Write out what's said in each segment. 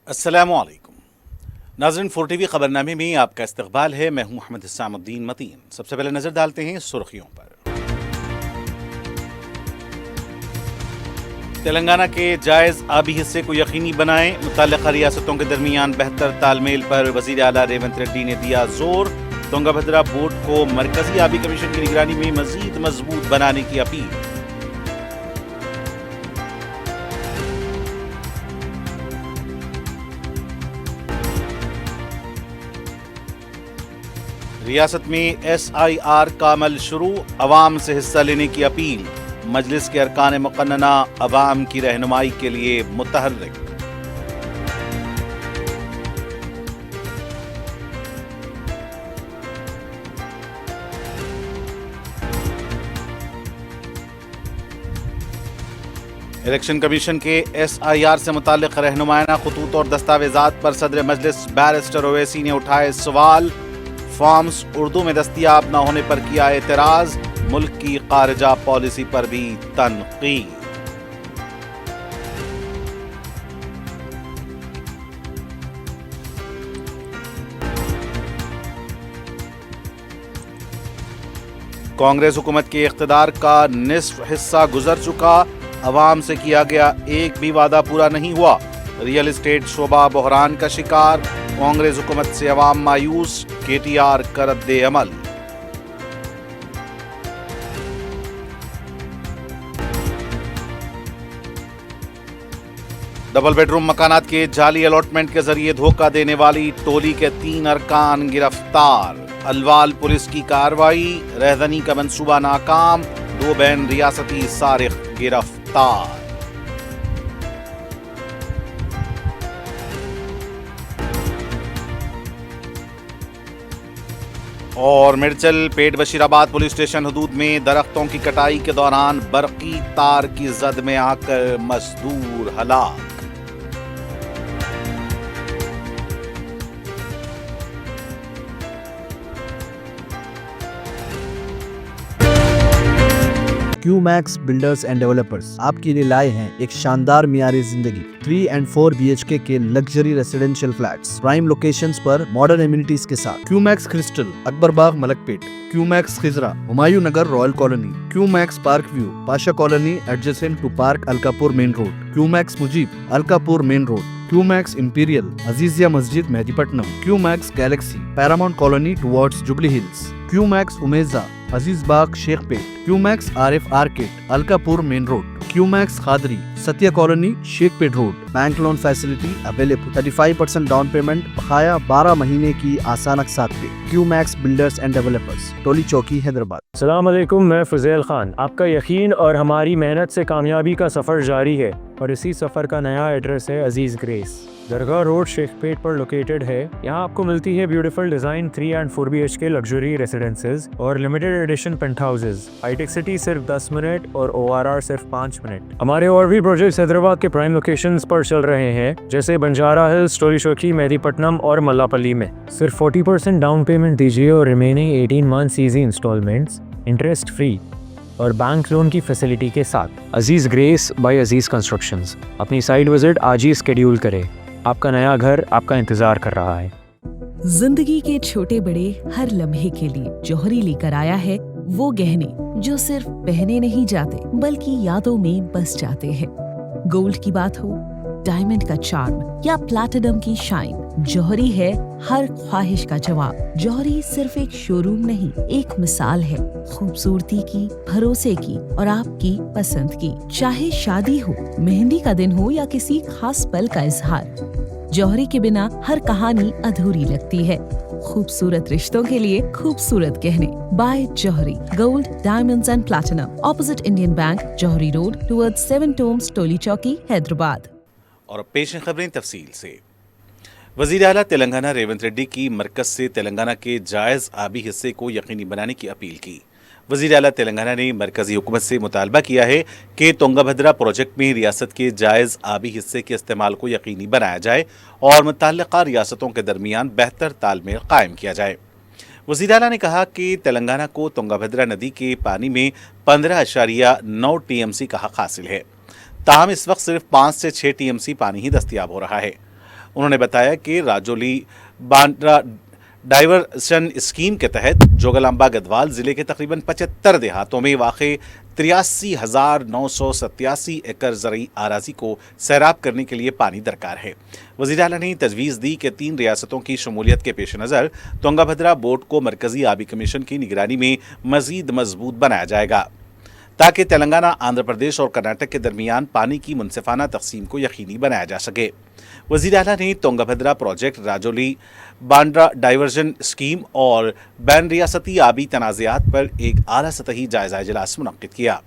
अस्सलाम वालेकुम नाज़रीन, 4 TV खबरनामे में आपका इस्तकबाल है। मैं हूं मोहम्मद हिस्सामुद्दीन मतीन। सबसे पहले नजर डालते हैं सुर्खियों पर। तेलंगाना के जायज़ आबी हिस्से को यकीनी बनाएं, मुतल्लिक़ा रियासतों के दरमियान बेहतर तालमेल पर वज़ीर आला रेवंत रेड्डी ने दिया जोर। तुंगभद्रा बोर्ड को मरकजी आबी कमीशन की निगरानी में मजीद मजबूत बनाने की अपील। रियासत में SIR का अमल शुरू, अवाम से हिस्सा लेने की अपील। मजलिस के अरकान मुक़न्नना अवाम की रहनुमाई के लिए मुतहर्रिक। इलेक्शन कमीशन के SIR से मुताल्लिक़ रहनुमायाना खतूत और दस्तावेजात पर सदर मजलिस बैरिस्टर ओवैसी ने उठाए सवाल। फॉर्म्स उर्दू में दस्तियाब न होने पर किया एतराज। मुल्क की खारजा पॉलिसी पर भी तनकीद। कांग्रेस हुकूमत के इख्तिदार का निस्फ हिस्सा गुजर चुका, अवाम से किया गया एक भी वादा पूरा नहीं हुआ। रियल एस्टेट शोबा बहरान का शिकार, कांग्रेस हुकूमत से अवाम मायूस, KTR का रद्दे अमल। डबल बेडरूम मकानात के जाली अलॉटमेंट के जरिए धोखा देने वाली टोली के 3 अरकान गिरफ्तार। अलवाल पुलिस की कार्रवाई, रहदनी का मंसूबा नाकाम, 2 बैन रियासती सारिक गिरफ्तार। और मिर्चल पेट बशीराबाद पुलिस स्टेशन हदूद में दरख्तों की कटाई के दौरान बरकी तार की जद में आकर मजदूर हलाक। QMax बिल्डर्स एंड डेवलपर्स आपके लिए लाए हैं एक शानदार मियारी जिंदगी 3 and 4 BHK के luxury residential flats prime locations पर मॉडर्न एमिनिटीज के साथ। QMax Crystal, Akbar Bagh, Malakpet. QMax Khizra, Humayun Nagar, Royal Colony. QMax Park View, Pasha colony adjacent to park Alkapur main road. QMax Mujeeb, Alkapur main road. QMax Imperial, Azizia Masjid, Mehdipatnam. QMax Galaxy, Paramount colony towards Jubilee Hills. QMax Umeja, Aziz Bagh, Shaikpet. QMax RF arcade, Alkapur main road. QMax Khadri, Satya colony, Shaikpet road. Bank loan facility available, 35% down payment, बकाया 12 महीने की आसान अक़सात पे। QMax builders and developers, टोली चौकी, हैदराबाद। अस्सलाम वालेकुम, मैं फुज़ैल खान। आपका यकीन और हमारी मेहनत से कामयाबी का सफ़र जारी है और इसी सफ़र का नया एड्रेस है अजीज़ ग्रेस। दरगाह रोड, शेखपेट पर लोकेटेड है। यहाँ आपको मिलती है beautiful design 3 and 4 BHK luxury residences और लिमिटेड एडिशन पेंट हाउसेज। हाईटेक सिटी सिर्फ 10 मिनट और ORR सिर्फ 5 मिनट। हमारे और भी प्रोजेक्ट्स हैदराबाद के प्राइम लोकेशंस पर चल रहे हैं, जैसे बंजारा हिल्स, टोली चौकी, मेहदीपट्टनम और मल्लापल्ली में। सिर्फ 40% डाउन पेमेंट दीजिए और remaining 18 months easy installments, interest free और बैंक लोन की फैसिलिटी के साथ। Aziz grace by Aziz constructions. अपनी साइट विजिट आज ही स्केड्यूल करें, आपका नया घर आपका इंतजार कर रहा है। जिंदगी के छोटे बड़े हर लम्हे के लिए जौहरी लेकर आया है वो गहने जो सिर्फ पहने नहीं जाते बल्कि यादों में बस जाते हैं। गोल्ड की बात हो, डायमंड का चार्म या प्लैटिनम की शाइन, जौहरी है हर ख्वाहिश का जवाब। जौहरी सिर्फ एक शोरूम नहीं, एक मिसाल है खूबसूरती की, भरोसे की और आपकी पसंद की। चाहे शादी हो, मेहंदी का दिन हो या किसी खास पल का इजहार, जौहरी के बिना हर कहानी अधूरी लगती है। खूबसूरत रिश्तों के लिए खूबसूरत गहने by Johari, gold, diamonds and platinum, opposite Indian Bank, Johari road towards 7 Tombs, Toli Chowki, Hyderabad. और अब पेश हैं खबरें तफसील से। वज़ीर आला तेलंगाना रेवंत रेड्डी की मरकज से तेलंगाना के जायज़ आबी हिस्से को यकीनी बनाने की अपील की। वज़ीर आला तेलंगाना ने मरकज़ी हुकूमत से मुतालबा किया है कि तुंगभद्रा प्रोजेक्ट में रियासत के जायज़ आबी हिस्से के इस्तेमाल को यकीनी बनाया जाए और मुतल्लिक़ा रियासतों के दरमियान बेहतर तालमेल कायम किया जाए। वज़ीर आला ने कहा कि तेलंगाना को तुंगभद्रा नदी के पानी में 15.9 TMC का हक़ हासिल है। ताहम इस वक्त सिर्फ 5 से 6 TMC पानी ही दस्तियाब हो रहा है। انہوں نے بتایا کہ راجولی بانڈرا ڈائیورشن اسکیم کے تحت جوگلامبا گدوال ضلع کے تقریباً 75 دیہاتوں میں واقع 83,987 ایکڑ زرعی اراضی کو سیراب کرنے کے لیے پانی درکار ہے۔ وزیر اعلیٰ نے تجویز دی کہ 3 ریاستوں کی شمولیت کے پیش نظر تونگا بھدرا بورڈ کو مرکزی آبی کمیشن کی نگرانی میں مزید مضبوط بنایا جائے گا تاکہ تلنگانہ، آندھرا پردیش اور کرناٹک کے درمیان پانی کی منصفانہ تقسیم کو یقینی بنایا جا سکے۔ وزیر اعلیٰ نے تونگا بھدرا پروجیکٹ، راجولی بانڈرا ڈائیورژن اسکیم اور بین ریاستی آبی تنازعات پر ایک اعلیٰ سطحی جائزہ اجلاس منعقد کیا۔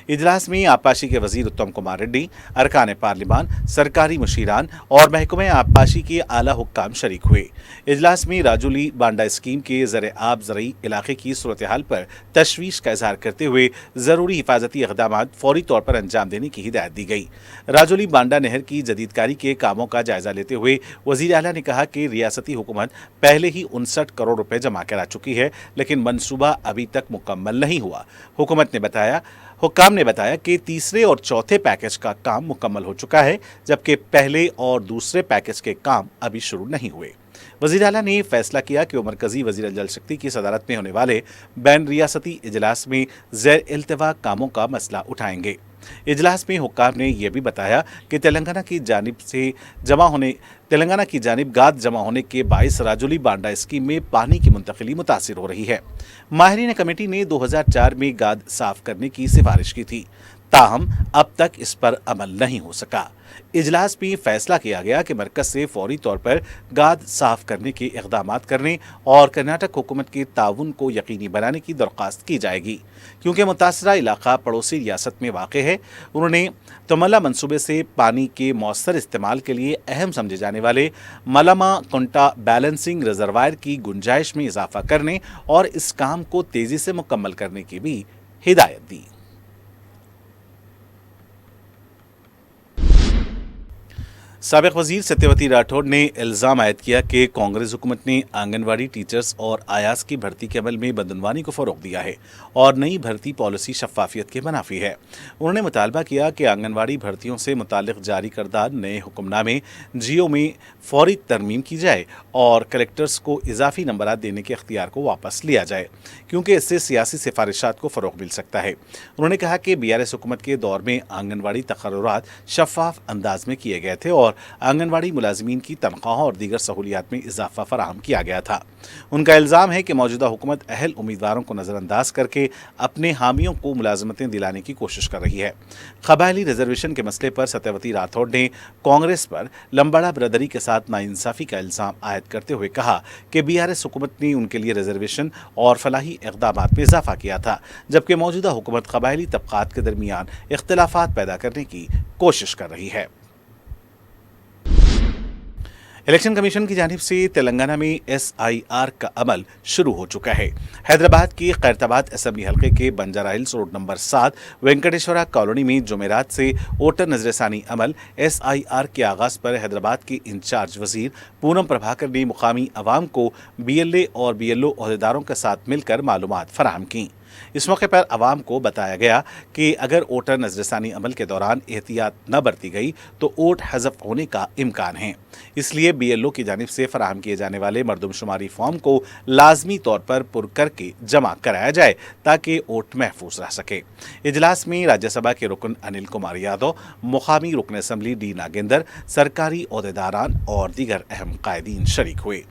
اجلاس میں آبپاشی کے وزیر اتم کمار ریڈی، ارکان پارلیمان، سرکاری مشیران اور محکمہ آبپاشی کے اعلیٰ حکام شریک ہوئے۔ اجلاس میں راجولی بانڈا اسکیم کے زیر آب زرعی علاقے کی صورتحال پر تشویش کا اظہار کرتے ہوئے ضروری حفاظتی اقدامات فوری طور پر انجام دینے کی ہدایت دی گئی۔ راجولی بانڈا نہر کی جدید کاری کے کاموں کا جائزہ لیتے ہوئے وزیر اعلیٰ نے کہا کہ ریاستی حکومت پہلے ہی 59 کروڑ روپے جمع کرا چکی ہے، لیکن منصوبہ ابھی تک مکمل نہیں ہوا۔ حکام نے بتایا کہ تیسرے اور چوتھے پیکج کا کام مکمل ہو چکا ہے، جبکہ پہلے اور دوسرے پیکج کے کام ابھی شروع نہیں ہوئے۔ وزیر اعلیٰ نے فیصلہ کیا کہ وہ مرکزی وزیر جل شکتی کی صدارت میں ہونے والے بین ریاستی اجلاس میں زیر التوا کاموں کا مسئلہ اٹھائیں گے۔ اجلاس میں حکام نے یہ بھی بتایا کہ تلنگانہ کی جانب گاد جمع ہونے کے باعث راجولی بانڈا اسکیم میں پانی کی منتقلی متاثر ہو رہی ہے۔ ماہرین کمیٹی نے 2004 میں گاد صاف کرنے کی سفارش کی تھی، تاہم اب تک اس پر عمل نہیں ہو سکا۔ اجلاس میں فیصلہ کیا گیا کہ مرکز سے فوری طور پر گاد صاف کرنے کے اقدامات کرنے اور کرناٹک حکومت کے تعاون کو یقینی بنانے کی درخواست کی جائے گی، کیونکہ متاثرہ علاقہ پڑوسی ریاست میں واقع ہے۔ انہوں نے تملا منصوبے سے پانی کے مؤثر استعمال کے لیے اہم سمجھے جانے والے ملاما کنٹا بیلنسنگ ریزروائر کی گنجائش میں اضافہ کرنے اور اس کام کو تیزی سے مکمل کرنے کی بھی ہدایت دی۔ سابق وزیر ستیہ راٹھوڑ نے الزام عائد کیا کہ کانگریس حکومت نے آنگن واڑی ٹیچرز اور آیاز کی بھرتی کے عمل میں بدعنوانی کو فروغ دیا ہے اور نئی بھرتی پالیسی شفافیت کے منافی ہے۔ انہوں نے مطالبہ کیا کہ آنگن واڑی بھرتیوں سے متعلق جاری کردہ نئے حکم نامے جیو میں فوری ترمیم کی جائے اور کلیکٹرز کو اضافی نمبرات دینے کے اختیار کو واپس لیا جائے، کیونکہ اس سے سیاسی سفارشات کو فروغ مل سکتا ہے۔ انہوں نے کہا کہ BRS حکومت کے دور میں آنگن واڑی تقررات شفاف انداز میں کیے گئے تھے اور آنگن واڑی ملازمین کی تنخواہوں اور دیگر سہولیات میں اضافہ فراہم کیا گیا تھا۔ ان کا الزام ہے کہ موجودہ حکومت اہل امیدواروں کو نظر انداز کر کے اپنے حامیوں کو ملازمتیں دلانے کی کوشش کر رہی ہے۔ قبائلی ریزرویشن کے مسئلے پر ستیہ راٹھوڑ نے کانگریس پر لمباڑا برادری کے ساتھ ناانصافی کا الزام عائد کرتے ہوئے کہا کہ BRS حکومت نے ان کے لیے ریزرویشن اور فلاحی اقدامات میں اضافہ کیا تھا، جبکہ موجودہ حکومت قبائلی طبقات کے درمیان اختلافات پیدا کرنے کی کوشش کر رہی ہے۔ الیکشن کمیشن کی جانب سے تلنگانہ میں SIR کا عمل شروع ہو چکا ہے۔ حیدرآباد کے خیرتآباد اسمبلی حلقے کے Banjara Hills Road number 7 Venkateshwara colony میں جمعرات سے ووٹر نظر ثانی عمل SIR کے آغاز پر حیدرآباد کے انچارج وزیر پونم پربھاکر نے مقامی عوام کو BLA اور BLO عہدیداروں کے ساتھ مل کر معلومات فراہم کیں۔ اس موقع پر عوام کو بتایا گیا کہ اگر ووٹر نظر ثانی عمل کے دوران احتیاط نہ برتی گئی تو ووٹ حذف ہونے کا امکان ہے، اس لیے BLO کی جانب سے فراہم کیے جانے والے مردم شماری فارم کو لازمی طور پر پر کر کے جمع کرایا جائے تاکہ ووٹ محفوظ رہ سکے۔ اجلاس میں راجیہ سبھا کے رکن انل کمار یادو، مقامی رکن اسمبلی ڈی ناگیندر، سرکاری عہدیداران اور دیگر اہم قائدین شریک ہوئے۔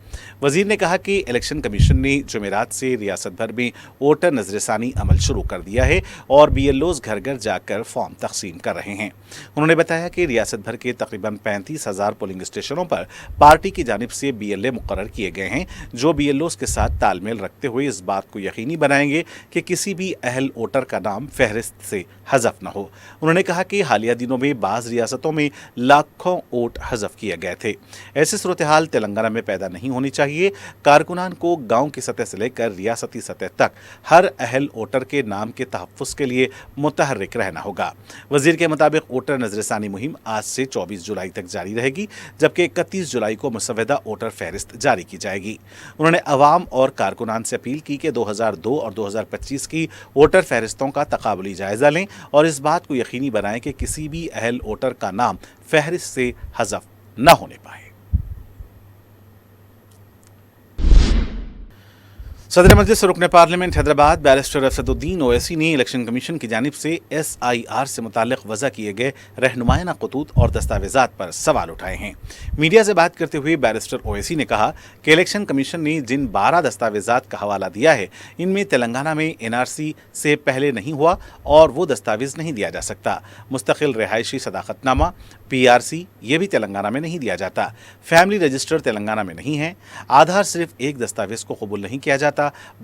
وزیر نے کہا کہ الیکشن کمیشن نے جمعرات سے ریاست بھر میں ووٹر نظر ثانی عمل شروع کر دیا ہے اور BLOs گھر گھر جا کر فارم تقسیم کر رہے ہیں۔ انہوں نے بتایا کہ ریاست بھر کے تقریباً 35,000 پولنگ اسٹیشنوں پر پارٹی کی جانب سے BLA مقرر کیے گئے ہیں، جو BLOs کے ساتھ تال میل رکھتے ہوئے اس بات کو یقینی بنائیں گے کہ کسی بھی اہل ووٹر کا نام فہرست سے حذف نہ ہو۔ انہوں نے کہا کہ حالیہ دنوں میں بعض ریاستوں میں لاکھوں ووٹ حذف کیے گئے تھے۔ ایسی صورتحال تلنگانہ میں پیدا نہیں ہونی چاہیے۔ کارکنان کو گاؤں کی سطح سے لے کر ریاستی سطح تک ہر اہل ووٹر کے نام کے تحفظ کے لیے متحرک رہنا ہوگا۔ وزیر کے مطابق ووٹر نظر ثانی مہم آج سے 24 جولائی تک جاری رہے گی، جبکہ 31 جولائی کو مسودہ ووٹر فہرست جاری کی جائے گی۔ انہوں نے عوام اور کارکنان سے اپیل کی کہ 2002 اور 2025 کی ووٹر فہرستوں کا تقابلی جائزہ لیں اور اس بات کو یقینی بنائیں کہ کسی بھی اہل ووٹر کا نام فہرست سے حذف نہ ہونے پائے۔ सदर मजलिस रुकन पार्लियामेंट हैदराबाद बैरिस्टर असदुद्दीन ओवैसी ने इलेक्शन कमीशन की जानिब से SIR से मुताल्लिक वज़ा किए गए रहनुमायाना खतूत और दस्तावेज़ात पर सवाल उठाए हैं। मीडिया से बात करते हुए बैरिस्टर ओवैसी ने कहा कि इलेक्शन कमीशन ने जिन 12 दस्तावेज़ात का हवाला दिया है, इनमें तेलंगाना में NRC से पहले नहीं हुआ और वो दस्तावेज़ नहीं दिया जा सकता। मुस्तकिल रिहायशी सदाकतनामा PRC ये भी तेलंगाना में नहीं दिया जाता। फैमिली रजिस्टर तेलंगाना में नहीं है। आधार सिर्फ एक दस्तावेज़ को कबूल नहीं किया जाता।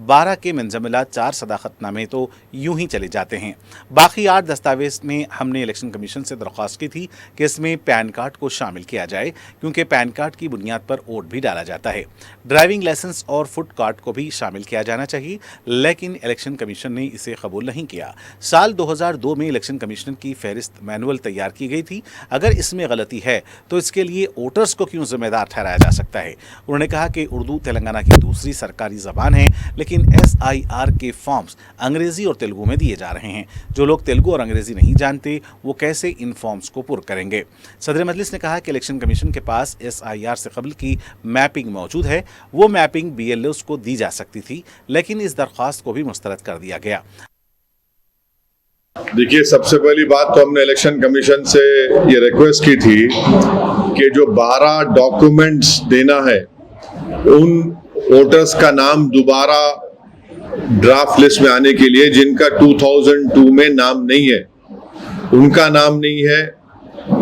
12 के मंजमिलात 4 सदाकतनामे तो यूं ही चले जाते हैं। बाकी 8 दस्तावेज़ में हमने इलेक्शन कमीशन से दरख्वास्त की थी कि इसमें पैन कार्ड को शामिल किया जाए, क्योंकि पैन कार्ड की बुनियाद पर वोट भी डाला जाता है। ड्राइविंग लाइसेंस और फुट कार्ड को भी शामिल किया जाना चाहिए, लेकिन इलेक्शन कमीशन ने इसे कबूल नहीं किया। साल 2002 में इलेक्शन कमीशन की फहरिस्त मैनुअल तैयार की गई थी। अगर इसमें गलती है तो इसके लिए वोटर्स को क्यों जिम्मेदार ठहराया जा सकता है। उन्होंने कहा कि उर्दू तेलंगाना की दूसरी सरकारी ज़बान है, लेकिन SIR के फॉर्म्स अंग्रेज़ी और तेलुगु में दिए जा रहे हैं। जो लोग तेलुगु और अंग्रेज़ी नहीं जानते वो कैसे इन फॉर्म्स को पुर करेंगे। सदर मजलिस ने कहा कि इलेक्शन कमीशन के पास SIR से कबल की मैपिंग मौजूद है। वो मैपिंग BLOs को दी जा सकती थी, लेकिन इस दरख्वास्त को भी मुस्तरद कर दिया गया। देखिए, सबसे पहली बात तो हमने इलेक्शन कमीशन से ये रिक्वेस्ट की थी कि जो 12 डॉक्यूमेंट्स देना है, उन वोटर्स का नाम दोबारा ड्राफ्ट लिस्ट में आने के लिए जिनका 2002 में नाम नहीं है, उनका नाम नहीं है,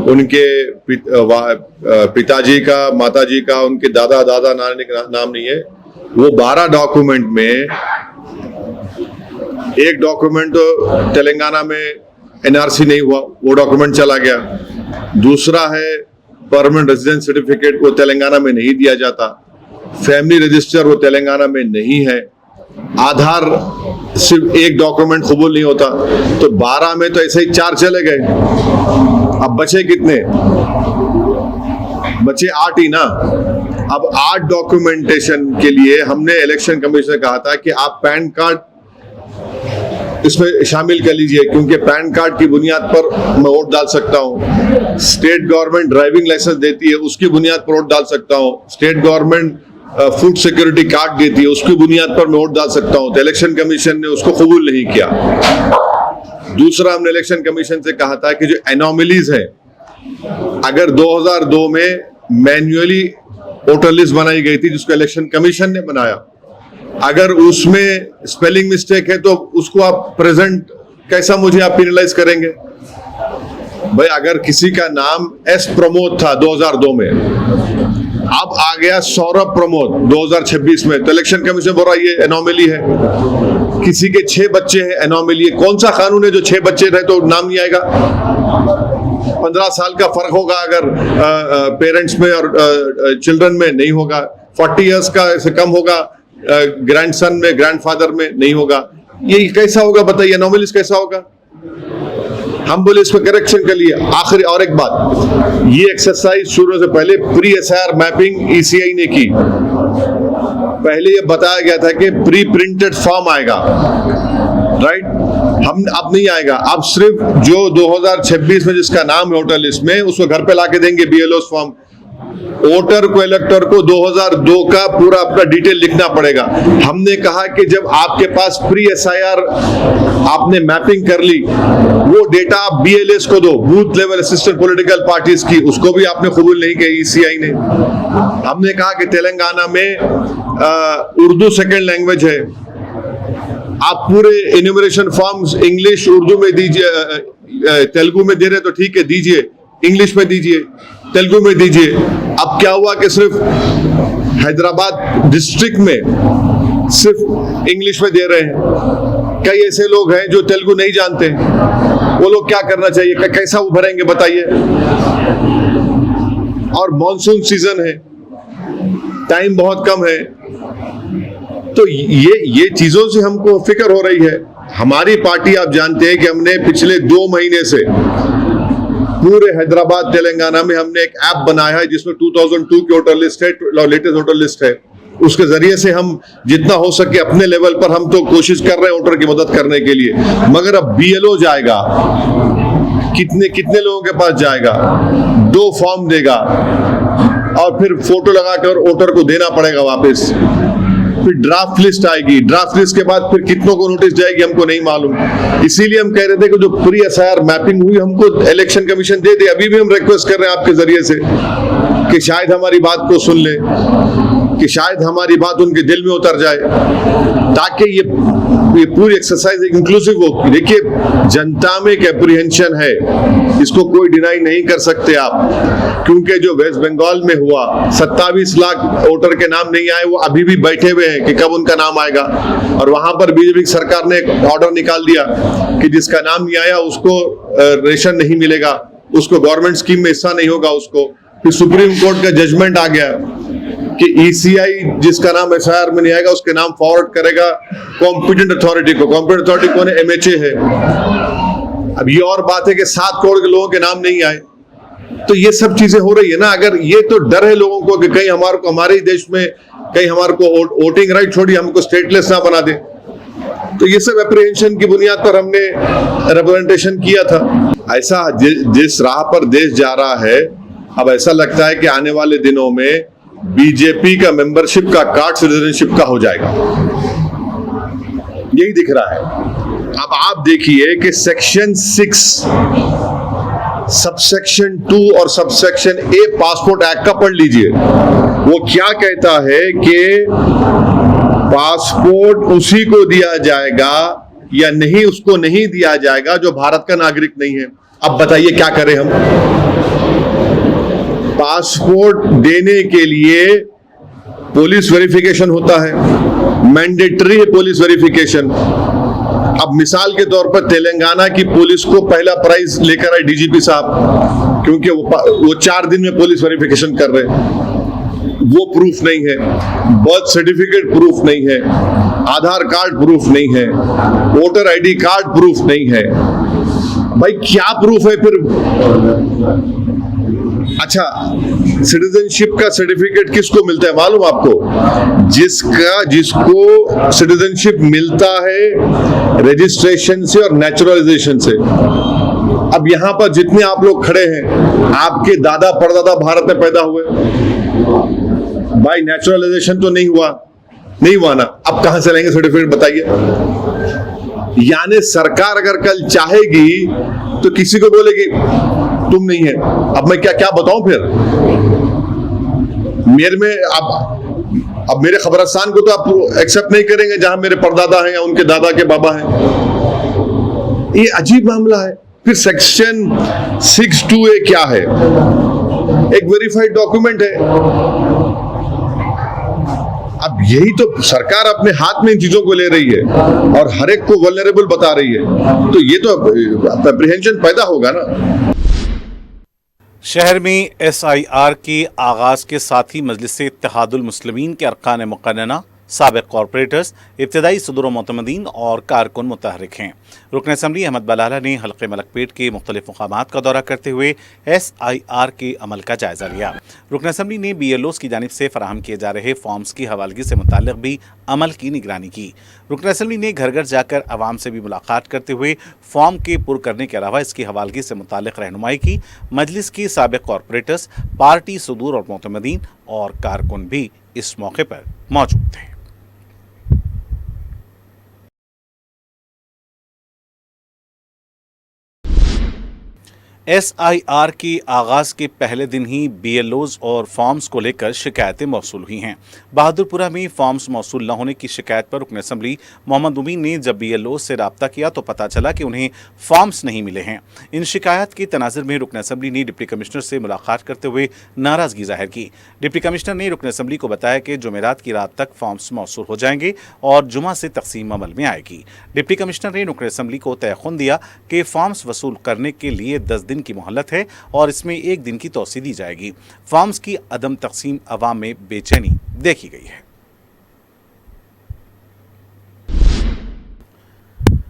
उनके पिताजी का, माताजी का, उनके दादा नानी का नाम नहीं है, वो 12 डॉक्यूमेंट में एक डॉक्यूमेंट तो तेलंगाना में NRC नहीं हुआ, वो डॉक्यूमेंट चला गया। दूसरा है परमानेंट रेजिडेंस सर्टिफिकेट, वो तेलंगाना में नहीं दिया जाता। फैमिली रजिस्टर वो तेलंगाना में नहीं है। आधार सिर्फ एक डॉक्यूमेंट कबूल नहीं होता। तो 12 में तो ऐसे ही 4 चले गए। अब बचे कितने? बचे 8 ही ना। अब 8 डॉक्यूमेंटेशन के लिए हमने इलेक्शन कमीशन से कहा था कि आप पैन कार्ड इसमें शामिल कर लीजिए, क्योंकि पैन कार्ड की बुनियाद पर मैं वोट डाल सकता हूँ। स्टेट गवर्नमेंट ड्राइविंग लाइसेंस देती है, उसकी बुनियाद पर वोट डाल सकता हूँ। State government food security card देती है, उसकी बुनियाद पर मैं वोट डाल सकता हूँ। तो इलेक्शन कमीशन ने उसको कबूल नहीं किया। दूसरा, हमने इलेक्शन कमीशन से कहा था कि जो एनोमलीज है, अगर 2002 में मैन्युअली वोटर लिस्ट बनाई गई थी जिसको इलेक्शन कमीशन ने बनाया, अगर उसमें स्पेलिंग मिस्टेक है तो उसको आप प्रेजेंट कैसा मुझे आप पेनलाइज करेंगे? भाई, अगर किसी का नाम S प्रमोद था 2002 में, अब आ गया सौरभ प्रमोद 2026 में, तो इलेक्शन कमीशन बोल रहा है ये एनोमली है। किसी के 6 बच्चे हैं, एनोमली है। कौन सा कानून है जो 6 बच्चे रहे तो नाम नहीं आएगा? 15 साल का फर्क होगा अगर पेरेंट्स में और चिल्ड्रन में नहीं होगा। 40 इयर्स का से कम होगा ग्रैंडसन में, ग्रैंडफादर में नहीं होगा। ये कैसा होगा बताइए? एनोमलीज कैसा होगा? हम बोले इसमें करेक्शन के लिए। आखिरी और एक बात, ये एक्सरसाइज शुरू से पहले प्री SIR मैपिंग ECI ने की। पहले ये बताया गया था कि प्री प्रिंटेड फॉर्म आएगा, राइट? हम अब नहीं आएगा। अब सिर्फ जो 2026 में जिसका नाम है वोटर लिस्ट में, उसको घर पे लाके देंगे BLOs फॉर्म। वोटर को, इलेक्टर को 2002 का पूरा अपना डिटेल लिखना पड़ेगा। हमने कहा कि जब आपके पास प्री SIR आपने मैपिंग कर ली, वो डेटा आप BLS को दो, booth level assistant political parties की, उसको भी आपने कबूल नहीं किया ECI ने। हमने कहा कि तेलंगाना में उर्दू सेकेंड लैंग्वेज है, आप पूरे इन्यूमरेशन फॉर्म्स इंग्लिश उर्दू में दीजिए। तेलुगु में दे रहे तो ठीक है, दीजिए। इंग्लिश में दीजिए, तेलुगु में दीजिए। अब क्या हुआ कि सिर्फ हैदराबाद डिस्ट्रिक्ट में सिर्फ इंग्लिश में दे रहे हैं। कई ऐसे लोग हैं जो तेलुगु नहीं जानते, वो लोग क्या करना चाहिए? कैसा वो भरेंगे बताइए? और मॉनसून सीजन है, टाइम बहुत कम है। तो ये चीजों से हमको फिक्र हो रही है। हमारी पार्टी, आप जानते हैं कि हमने पिछले 2 महीने से पूरे हैदराबाद तेलंगाना में हमने एक ऐप बनाया है जिसमें 2002 की वोटर लिस्ट है, लेटेस्ट वोटर लिस्ट है। उसके जरिए से हम जितना हो सके अपने लेवल पर हम तो कोशिश कर रहे हैं वोटर की मदद करने के लिए। मगर अब BLO जाएगा, कितने लोगों के पास जाएगा? 2 फॉर्म देगा और फिर फोटो लगाकर वोटर को देना पड़ेगा वापस। फिर ड्राफ्ट लिस्ट आएगी, ड्राफ्ट लिस्ट के बाद फिर कितनों को नोटिस जाएगी हमको नहीं मालूम। इसीलिए हम कह रहे थे कि जो प्री एसआईआर मैपिंग हुई हमको इलेक्शन कमीशन दे दे। अभी भी हम रिक्वेस्ट कर रहे हैं आपके जरिए से कि शायद हमारी बात को सुन ले, कि शायद हमारी बात उनके दिल में उतर जाए, ताकि ये पूरी एक्सरसाइज इंक्लूसिव हो। देखिए, जनता में एक एप्रीहेंशन है, इसको कोई डिनाई नहीं कर सकते आप, क्योंकि जो वेस्ट बंगाल में हुआ 27 लाख वोटर के नाम नहीं आए, वो अभी भी बैठे हुए हैं कि कब उनका नाम आएगा। और वहां पर बीजेपी सरकार ने एक ऑर्डर निकाल दिया कि जिसका नाम नहीं आया उसको रेशन नहीं मिलेगा, उसको गवर्नमेंट स्कीम में हिस्सा नहीं होगा उसको। फिर सुप्रीम कोर्ट का जजमेंट आ गया कि ईसीआई जिसका नाम एसआईआर में नहीं आएगा उसके नाम फॉरवर्ड करेगा कॉम्पिटेंट अथॉरिटी को। कॉम्पिटेंट अथॉरिटी कौन है? एमएचए है। अब ये और बात है कि 7 करोड़ के लोगों के नाम नहीं आए, तो ये सब चीजें हो रही है ना। अगर ये तो डर है लोगों को कि कहीं हमारे देश में कहीं हमारे को वोटिंग राइट छोड़ी हमको स्टेटलेस ना बना दे, तो ये सब एप्रीहेंशन की बुनियाद पर हमने रिप्रेजेंटेशन किया था। ऐसा जिस राह पर देश जा रहा है, अब ऐसा लगता है कि आने वाले दिनों में बीजेपी का मेंबरशिप का कार्ड सिटीजनशिप का हो जाएगा, यही दिख रहा है। अब आप देखिए कि सेक्शन 6 सबसेक्शन 2 और सबसेक्शन ए पासपोर्ट एक्ट का पढ़ लीजिए। वो क्या कहता है कि पासपोर्ट उसी को दिया जाएगा या नहीं, उसको नहीं दिया जाएगा जो भारत का नागरिक नहीं है। अब बताइए क्या करें हम? पासपोर्ट देने के लिए पुलिस वेरिफिकेशन होता है, मैंडेटरी है पुलिस वेरिफिकेशन। अब मिसाल के तौर पर तेलंगाना की पुलिस को पहला प्राइज लेकर आए डीजीपी साहब, क्योंकि वो 4 दिन में पुलिस वेरिफिकेशन कर रहे हैं। वो प्रूफ नहीं है, बर्थ सर्टिफिकेट प्रूफ नहीं है, आधार कार्ड प्रूफ नहीं है, वोटर आईडी कार्ड प्रूफ नहीं है। भाई क्या प्रूफ है फिर? अच्छा, सिटीजनशिप का सर्टिफिकेट किसको मिलता है मालूम आपको? जिसको सिटीजनशिप मिलता है रजिस्ट्रेशन से और नेचुरलाइजेशन से। अब यहां पर जितने आप लोग खड़े हैं, आपके दादा परदादा भारत में पैदा हुए, भाई नेचुरलाइजेशन तो नहीं हुआ ना। अब कहां से लेंगे सर्टिफिकेट बताइए? यानी सरकार अगर कल चाहेगी तो किसी को बोलेगी तुम नहीं है। अब मैं क्या बताऊं फिर? मेरे में अब मेरे खबरस्तान को तो आप एक्सेप्ट नहीं करेंगे जहां मेरे परदादा हैं या उनके दादा के बाबा हैं। ये अजीब मामला है। फिर सेक्शन 6(2)(a) क्या है? एक वेरीफाइड डॉक्यूमेंट है। अब यही तो सरकार अपने हाथ में इन चीजों को ले रही है और हर एक को वल्नरेबल बता रही है, तो ये तो एप्रीहेंशन पैदा होगा ना। शहर में एसआईआर के आगाज के साथ ही मजलिस इत्तेहादुल मुस्लिमीन के अरकान मुक़न्नना, साबिक़ कॉरपोरेटर्स, इब्तदाई सदर मोतमदीन और कारकुन मुतहरिक हैं। रुकन असम्बली अहमद बलाला ने हल्के मलकपेट के मुख्तलिफ मकामात का दौरा करते हुए एसआईआर के अमल का जायजा लिया। रुकन असम्बली ने बीएलओज़ की जानिब से फराहम किए जा रहे फॉर्म्स की हवालगी से मुताल्लिक़ भी अमल की निगरानी की। रुकन असम्बली ने घर घर जाकर आवाम से भी मुलाकात करते हुए फॉर्म के पुर करने के अलावा इसकी हवालगी से मुताल्लिक़ रहनुमाई की। मजलिस की साबिक़ कॉरपोरेटर्स, पार्टी सदूर और मोतमदीन और कारकुन भी इस मौके पर मौजूद थे। एसआईआर के आगाज़ के पहले दिन ही बीएलओज़ और फॉर्म्स को लेकर शिकायतें मौसूल हुई हैं। बहादुरपुरा में फॉर्म्स मौसूल न होने की शिकायत पर रुकन असम्बली मोहम्मद मुबीन ने जब बीएलओ से रब्ता किया तो पता चला कि उन्हें फॉर्म्स नहीं मिले हैं। इन शिकायत के तनाजुर में रुकन असम्बली ने डिप्टी कमिश्नर से मुलाकात करते हुए नाराज़गी जाहिर की। डिप्टी कमिश्नर ने रुकन असम्बली को बताया कि जुमेरात की रात तक फॉर्म्स मौसूल हो जाएंगे और जुमा से तकसीम अमल में आएगी। डिप्टी कमिश्नर ने रुकन असम्बली को तयख़ुन दिया कि फॉर्म्स वसूल करने के लिए 10 दिन की मोहलत है और इसमें 1 दिन की तौसी दी जाएगी। फॉर्म्स की अदम तकसीम अवाम में बेचैनी देखी गई है।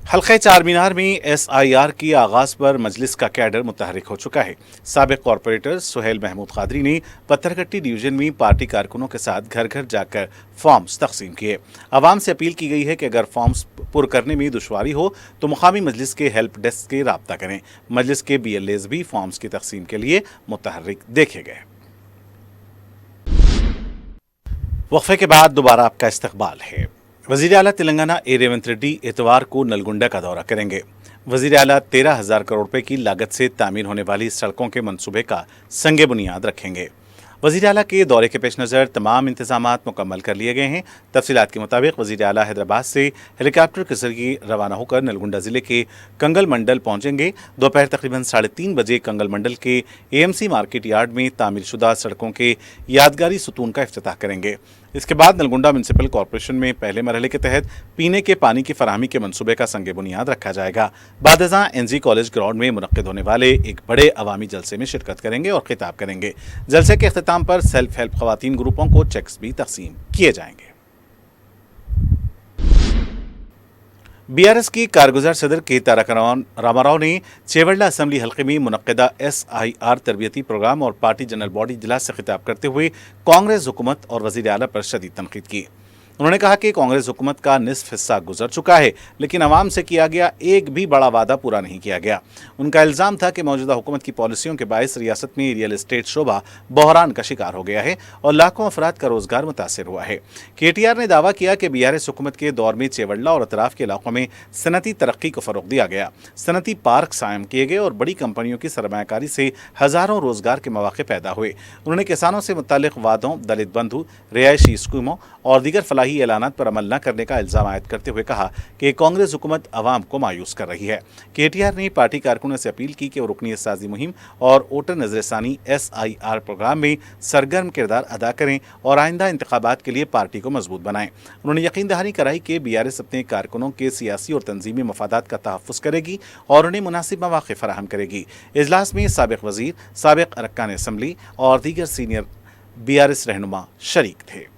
हल्का चार मीनार में एसआईआर के आगाज़ पर मजलिस का कैडर मुतहरिक हो चुका है। साबिक़ कॉरपोरेटर सुहेल महमूद कादरी ने पत्थरगट्टी डिवीजन में पार्टी कारकुनों के साथ घर घर जाकर फॉर्म्स तकसीम किए। आवाम से अपील की गई है कि अगर फॉर्म्स पुर करने में दुश्वारी हो तो मुकामी मजलिस के हेल्प डेस्क से रब्ता करें। मजलिस के बीएलएज़ भी फॉर्म्स की तकसीम के लिए मुतहरिक देखे गए। वक्फे के बाद दोबारा आपका इस्तकबाल है। वज़ीर आला तेलंगाना रेवंत रेड्डी इतवार को नलगुंडा का दौरा करेंगे। वज़ीर आला 13,000 करोड़ रुपए की लागत से तामीर होने वाली सड़कों के मंसूबे का संगे बुनियाद रखेंगे। वज़ीर आला के दौरे के पेश नज़र तमाम इंतजामात मुकम्मल कर लिए गए हैं। तफसीलात के मुताबिक वज़ीर आला हैदराबाद से हेलीकॉप्टर के जरिए रवाना होकर नलगुंडा ज़िले के कंगल मंडल पहुंचेंगे। दोपहर तकरीबन 3:30 बजे कंगल मंडल के AMC मार्केट यार्ड में तामीर शुदा सड़कों के यादगारी सुतून का इफ्तिताह करेंगे। इसके बाद नलगुंडा म्यूनसिपल कॉरपोरेशन में पहले मरहले के तहत पीने के पानी की फराहमी के मंसूबे का संगे बुनियाद रखा जाएगा। बादज़ां NG कॉलेज ग्राउंड में मुनक्किद होने वाले एक बड़े अवामी जलसे में शिरकत करेंगे और खिताब करेंगे। जलसे के अख्तिताम पर सेल्फ हेल्प खवातीन ग्रुपों को चेक्स भी तकसीम किए जाएंगे। BRS की कारगुजार सदर के तारक रामाराव ने चेवड़ला असम्बली हल्के में मुनक्किदा SIR तरबियती प्रोग्राम और पार्टी जनरल बॉडी इजलास से खिताब करते हुए कांग्रेस हुकूमत और वज़ीर आला पर शदीद तनकीद की। उन्होंने कहा कि कांग्रेस हुकूमत का निसफ हिस्सा गुजर चुका है, लेकिन अवाम से किया गया एक भी बड़ा वादा पूरा नहीं किया गया। उनका इल्ज़ाम था कि मौजूदा हुकूमत की पॉलिसियों के बायस रियासत में रियल एस्टेट शोबा बहरान का शिकार हो गया है और लाखों अफराद का रोजगार मुतासर हुआ है। KTR ने दावा किया कि BRS हुकूमत के दौर में चेवड़ला और अतराफ के इलाकों में सनती तरक्की को फ़रोग़ दिया गया, सनती पार्क कायम किए गए और बड़ी कंपनियों की सरमायाकारी से हज़ारों रोजगार के मौके पैदा हुए। उन्होंने किसानों से मुताल्लिक़ वादों, दलित बंधु, रिहायशी स्कीमों और दीगर फलाही ऐलानात पर अमल न करने का इल्ज़ाम आयद करते हुए कहा कि कांग्रेस हुकूमत अवाम को मायूस कर रही है। KTR ने पार्टी कारकुनों से अपील की कि वो रुकनीत साजी मुहिम और वोटर नजरसानी SIR प्रोग्राम में सरगर्म किरदार अदा करें और आइंदा इंतखाबात के लिए पार्टी को मजबूत बनाएं। उन्होंने यकीन दहानी कराई कि BRS अपने कारकुनों के सियासी और तंजीमी मफादात का तहफ़्फ़ुज़ करेगी और उन्हें मुनासिब मौक़े फराहम करेगी। इजलास में साबिक़ वज़ीर, साबिक़ अरकान असम्बली और दीगर सीनियर BRS रहनुमा शरीक थे।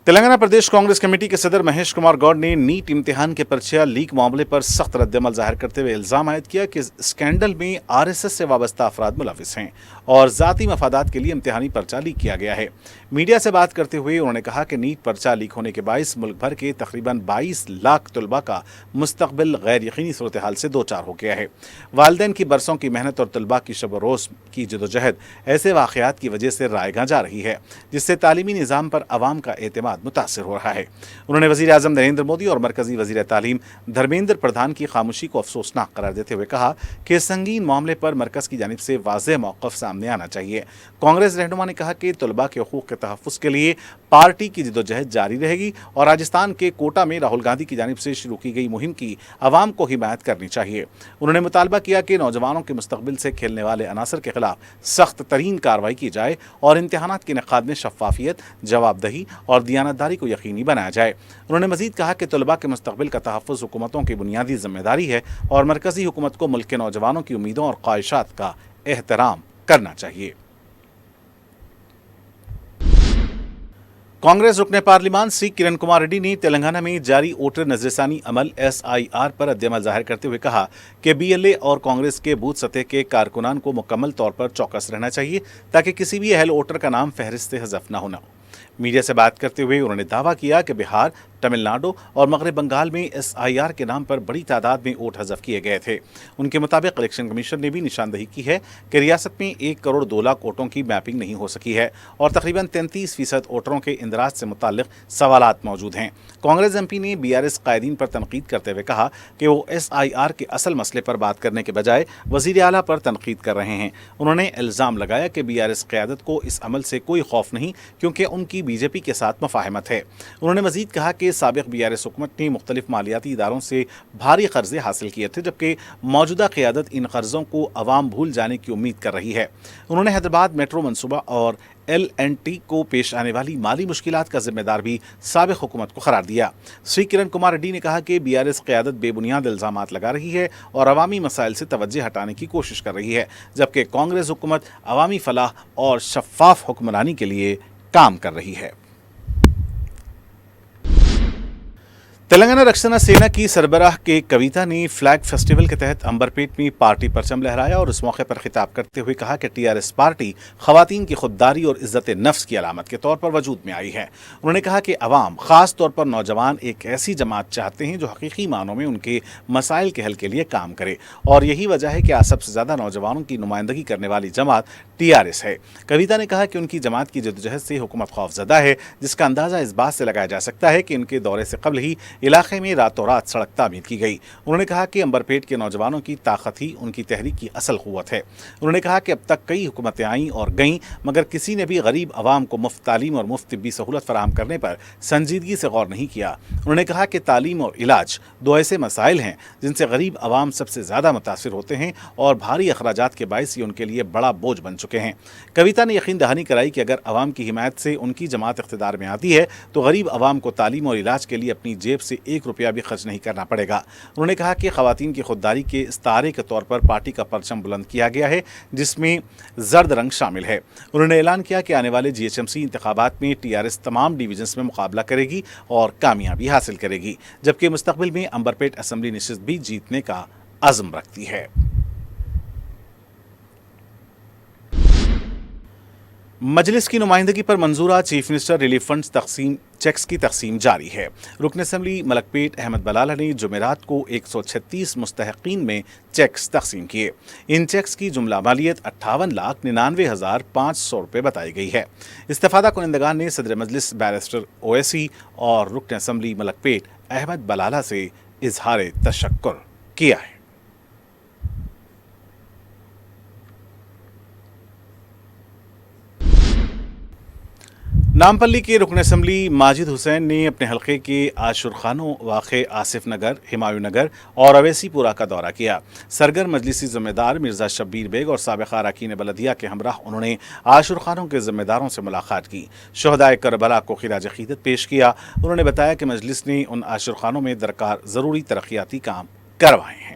तेलंगाना प्रदेश कांग्रेस कमेटी के सदर महेश कुमार गौड़ ने नीट इम्तिहान के पर्चा लीक मामले पर सख्त रद्दमल जाहिर करते हुए इल्ज़ाम आयद किया कि स्कैंडल में RSS से वाबस्ता अफराद मुलविस हैं और ज़ाती मफादात के लिए इम्तिहानी पर्चा लीक किया गया है। मीडिया से बात करते हुए उन्होंने कहा कि नीट पर्चा लीक होने के बायस मुल्क भर के तकरीबन 22 लाख तलबा का मुस्तकबिल गैर यकीनी सूरत हाल से दो चार हो गया है। वालिदैन की बरसों की मेहनत और तलबा की शब रोज़ की जदोजहद ऐसे वाक़यात की वजह से रायगा जा रही है, जिससे तालीमी निज़ाम पर अवाम का एतमाद मुतासिर हो रहा है। उन्होंने वज़ीर आज़म नरेंद्र मोदी और मरकज़ी वज़ीर तालीम धर्मेंद्र प्रधान की खामोशी को अफसोसनाक करार देते हुए कहा कि संगीन मामले पर मरकज़ की जानिब से वाज़ेह मौक़िफ़ सामने आना चाहिए। कांग्रेस रहनुमा ने कहा कि तलबा के हुकूक़ के तहफ़्फ़ुज़ के लिए पार्टी की जदोजहद जारी रहेगी और राजस्थान के कोटा में राहुल गांधी की जानिब से शुरू की गई मुहिम की अवाम को हिमायत करनी चाहिए। उन्होंने मुतालबा किया कि नौजवानों के मुस्तकबिल से खेलने वाले अनासर के खिलाफ सख्त तरीन कार्रवाई की जाए और इम्तिहानात के इनेकाद में शफ़ाफियत, जवाबदही और दियानतदारी को यकीनी बनाया जाए। उन्होंने मजीद कहा कि तलबा के मुस्तकबिल का तहफ़्फ़ुज़ हुकूमतों की बुनियादी जिम्मेदारी है और मरकज़ी हुकूमत को मुल्क के नौजवानों की उम्मीदों और ख्वाहिशात का एहतराम करना चाहिए। कांग्रेस रुकने पार्लिमान सी किरण कुमार रेड्डी ने तेलंगाना में जारी वोटर नजरसानी अमल SIR पर रद्दमल जाहिर करते हुए कहा कि BLA और कांग्रेस के बूथ सतह के कारकुनान को मुकम्मल तौर पर चौकस रहना चाहिए ताकि किसी भी अहल वोटर का नाम फहरिस्त से हज़फ न होना हो। मीडिया से बात करते हुए उन्होंने दावा किया कि बिहार, तमिलनाडु और मगरब बंगाल में SIR के नाम पर बड़ी तादाद में वोट हज़फ किए गए थे। उनके मुताबिक इलेक्शन कमीशन ने भी निशानदही की है कि रियासत में 1 करोड़ 2 लाख वोटों की मैपिंग नहीं हो सकी है और तकरीबन 33% वोटरों के इंदराज से मुताल्लिक सवालात मौजूद हैं। कांग्रेस MP ने BRS कायदीन पर तनकीद करते हुए कहा कि वो SIR के असल मसले पर बात करने के बजाय वज़ीर आला पर तनकीद कर रहे हैं। उन्होंने इल्ज़ाम लगाया कि BRS क़यादत को इस अमल से कोई खौफ नहीं क्योंकि उनकी BJP के साथ मुफाहमत है। उन्होंने मज़ीद कहा कि साबिक़ BRS हुकूमत ने मुख्तलिफ मालियाती इदारों से भारी कर्जे हासिल किए थे, जबकि मौजूदा क़यादत इन कर्ज़ों को अवाम भूल जाने की उम्मीद कर रही है। उन्होंने हैदराबाद मेट्रो मनसूबा और LNT को पेश आने वाली माली मुश्किलात का जिम्मेदार भी साबिक़ हुकूमत को करार दिया। श्री किरण कुमार रेड्डी ने कहा कि BRS क़यादत बेबुनियाद इल्ज़ामात लगा रही है और अवामी मसाइल से तवज्जो हटाने की कोशिश कर रही है, जबकि कांग्रेस हुकूमत अवामी फलाह और शफ़ाफ हुक्मरानी के लिए काम कर रही है। तेलंगाना रक्षण सेना की सरबराह के कविता ने फ्लैग फेस्टिवल के तहत अंबरपेट में पार्टी परचम लहराया और इस मौके पर खिताब करते हुए कहा कि टीआरएस पार्टी खवातीन की खुददारी और इज्जत नफ्स की अलामत के तौर पर वजूद में आई है। उन्होंने कहा कि अवाम, खास तौर पर नौजवान, एक ऐसी जमात चाहते हैं जो हकीकी मानों में उनके मसाइल के हल के लिए काम करे और यही वजह है कि आज सबसे ज़्यादा नौजवानों की नुमाइंदगी करने वाली जमात टीआरएस है। कविता ने कहा कि उन्की जमात की जद्दोजहद से हुकूमत खौफजदा है, जिसका अंदाज़ा इस बात से लगाया जा सकता है कि उनके दौरे से कबल ही इलाके में रातों रात सड़क तामीर की गई। उन्होंने कहा कि अंबरपेट के नौजवानों की ताकत ही उनकी तहरीक की असल क़ुव्वत है। उन्होंने कहा कि अब तक कई हुकूमतें आईं और गईं, मगर किसी ने भी गरीब आवाम को मुफ्त तालीम और मुफ्त तिब्बी सहूलत फराहम करने पर संजीदगी से गौर नहीं किया। उन्होंने कहा कि तालीम और इलाज दो ऐसे मसाइल हैं जिनसे गरीब आवाम सबसे ज़्यादा मुतासिर होते हैं और भारी अखराजात के बायस ये उनके लिए बड़ा बोझ बन चुके हैं। कविता ने यकीन दहानी कराई कि अगर आवाम की हिमायत से उनकी जमात इख्तिदार में आती है तो गरीब आवाम को तालीम और इलाज के लिए अपनी जेब से एक रुपया भी खर्च नहीं करना पड़ेगा। उन्होंने कहा कि खवातीन की खुददारी के इस्तारे के तौर पर पार्टी का परचम बुलंद किया गया है, जिसमें जर्द रंग शामिल है। उन्होंने ऐलान किया कि आने वाले जीएचएमसी इंतखाबात में टीआरएस तमाम डिवीजन्स में मुकाबला करेगी और कामयाबी हासिल करेगी, जबकि मुस्तकबिल में अंबरपेट असेंबली नशिस्त भी जीतने का अज़्म रखती है। मजलिस की नुमाइंदगी पर मंजूरा चीफ मिनिस्टर रिलीफ फंड्स तकसीम चेक्स की तकसीम जारी है। रुकन असम्बली मलकपेट अहमद बलाला ने जुमेरात को 136 मुस्तहकीन में चेक्स तकसीम किए। इन चेक्स की जुमला मालियत 58,99,500 रुपये बताई गई है। इस्तेफादा कुनिंदगान ने सदर मजलिस बैरिस्टर ओवैसी और रुकन असम्बली मलकपेट अहमद बलाला से इजहार तशक्कुर किया है। नामपल्ली के रुकन असम्बली माजिद हुसैन ने अपने हलके के आशुर खानों वाक़े आसिफ नगर, हिमायू नगर और अवैसीपुरा का दौरा किया। सरगर मजलिसी ज़िम्मेदार मिर्ज़ा शब्बीर बेग और साबिक़ा अरकान बलदिया के हमराह उन्होंने आशुर खानों के ज़िम्मेदारों से मुलाकात की, शहदाए करबला को खिराज अक़ीदत पेश किया। उन्होंने बताया कि मजलिस ने उन आशुर खानों में दरकार ज़रूरी तरक्याती काम करवाए हैं।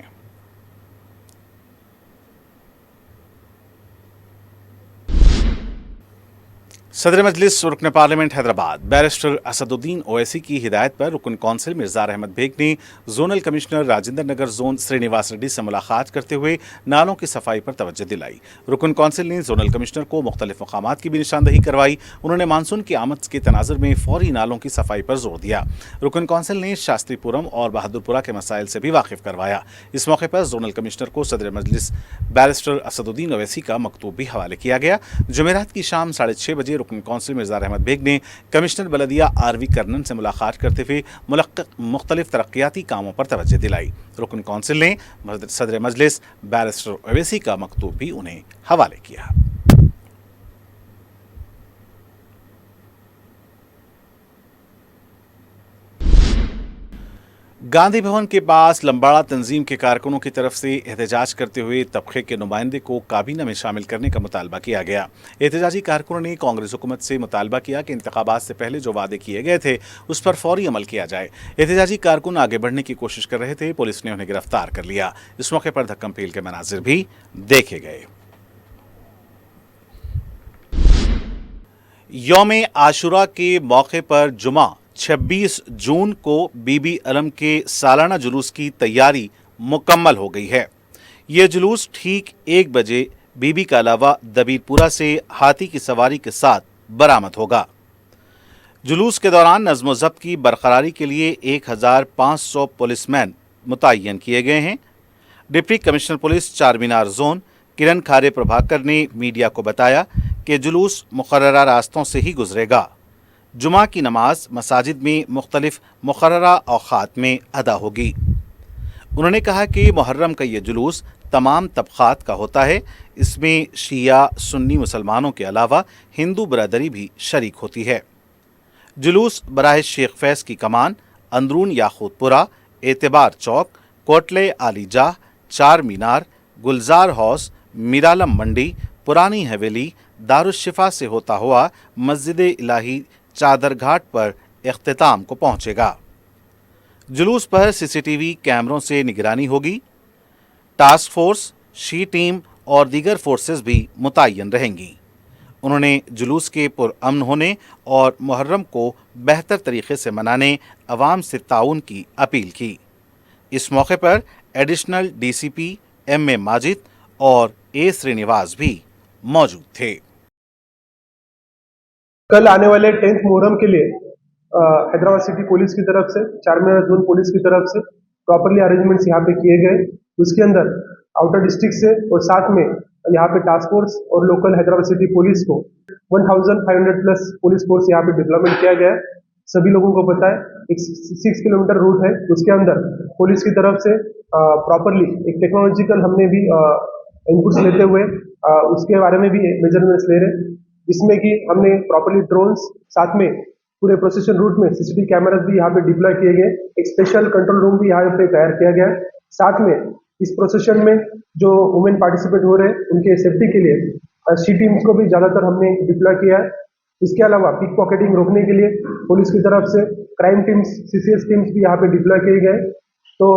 सदर मजलिस रुकन पार्लियामेंट हैदराबाद बैरिस्टर असदुद्दीन ओवैसी की हिदायत पर रुकन कौंसिल मिर्ज़ा अहमद बेग ने zonal commissioner Rajendra Nagar zone Srinivas Reddy से मुलाकात करते हुए नालों की सफाई पर तवज्जो दिलाई। रुकन कौंसिल ने जोनल कमिश्नर को मुख्तलिफ मकामात की भी निशानदही करवाई। उन्होंने मानसून की आमद के तनाजुर में फौरी नालों की सफाई पर जोर दिया। रुकन कौंसिल ने शास्त्रीपुरम और बहादुरपुरा के मसाइल से भी वाकिफ करवाया। इस मौके पर जोनल कमिश्नर को सदर मजलिस बैरिस्टर असदुद्दीन ओवैसी का मकतूब भी हवाले किया गया। जुमेरात की शाम 6:30 बजे रुकन कौंसिल मिर्ज़ा अहमद बेग ने कमिश्नर बलदिया आरवी कर्नन से मुलाकात करते हुए मुख्तलिफ तरक्याती कामों पर तवज्जो दिलाई। रुकन कौंसिल ने सदर मजलिस बैरिस्टर ओवैसी का मकतूब भी उन्हें हवाले किया। गांधी भवन के पास लंबाड़ा तंजीम के कारकुनों की तरफ से एहतजाज करते हुए तबके के नुमाइंदे को काबीना में शामिल करने का मुतालबा किया गया। एहतजाजी कारकुनों ने कांग्रेस हुकूमत से मुतालबा किया कि इंतखाबात से पहले जो वादे किए गए थे उस पर फौरी अमल किया जाए। एहतजाजी कारकुन आगे बढ़ने की कोशिश कर रहे थे, पुलिस ने उन्हें गिरफ्तार कर लिया। इस मौके पर धक्कम पेल के मनाजिर भी देखे गए। यौम आशुरा के मौके पर जुमा 26 जून को बीबी अलम के सालाना जुलूस की तैयारी मुकम्मल हो गई है। ये जुलूस ठीक 1 बजे बीबी के अलावा दबीरपुरा से हाथी की सवारी के साथ बरामद होगा। जुलूस के दौरान नज़्म व ज़ब्त की बरकरारी के लिए 1500 पुलिसमैन मुतय्यन किए गए हैं। Deputy commissioner police Charminar zone Kiran Khare Prabhakar ने मीडिया को बताया कि जुलूस मुकर्ररा रास्तों से ही गुजरेगा। जुमा की नमाज मसाजिद में मुख्तलिफ मुकर्ररा औक़ात में अदा होगी। उन्होंने कहा कि मुहर्रम का ये जुलूस तमाम तबक़ात का होता है। इसमें शिया सुन्नी मुसलमानों के अलावा हिंदू बरादरी भी शरीक होती है। जुलूस बराह शेख फैज़ की कमान, अंदरून याकूतपुरा, एतबार चौक, कोटले आलीजाह, चार मीनार, गुलजार हाउस, मीरालम मंडी, पुरानी हवेली, दारुश्शिफा से होता हुआ मस्जिद इलाही चादर घाट पर इख्तिताम को पहुंचेगा। जुलूस पर सीसीटीवी कैमरों से निगरानी होगी। टास्क फोर्स, शी टीम और दीगर फोर्सेस भी मुतय्यन रहेंगी। انہوں نے جلوس کے پرامن ہونے اور محرم کو بہتر طریقے سے منانے عوام سے تعاون کی اپیل کی۔ اس موقع پر additional D C P M A Majid اور اے سرینیواس بھی موجود تھے۔ کل آنے والے 10th محرم کے لیے حیدرآباد سٹی پولیس کی طرف سے، چارمینار زون پولیس کی طرف سے پراپرلی ارینجمنٹس یہاں پہ کیے گئے۔ اس کے اندر آؤٹر ڈسٹرکٹ سے اور ساتھ میں یہاں پہ ٹاسک فورس اور لوکل حیدرآباد سٹی پولیس کو 1500 پلس پولیس فورس یہاں پہ ڈپلومنٹ کیا گیا ہے۔ سبھی لوگوں کو پتا ہے ایک 6 کلومیٹر روٹ ہے، اس کے اندر پولیس کی طرف سے پراپرلی ایک ٹیکنالوجیکل ہم نے بھی انپٹس لیتے ہوئے اس کے بارے میں بھی میجرمنٹس لے رہے، جس میں کہ ہم نے پراپرلی ڈرونس، ساتھ میں پورے پروسیسن روٹ میں CCTV کیمراز بھی یہاں پہ ڈپلوائے کیے گئے، ایک اسپیشل کنٹرول روم بھی یہاں پہ تیار کیا گیا ہے۔ ساتھ میں اس پروسیسن میں جو وومن پارٹیسپیٹ ہو رہے ہیں ان کے سیفٹی کے لیے سی ٹیمز کو بھی زیادہ تر ہم نے ڈپلوائے کیا ہے۔ اس کے علاوہ پک پاکیٹنگ روکنے کے لیے پولیس کی طرف سے کرائم ٹیمز، CCS ٹیمز بھی یہاں پہ ڈپلوائے کیے گئے۔ تو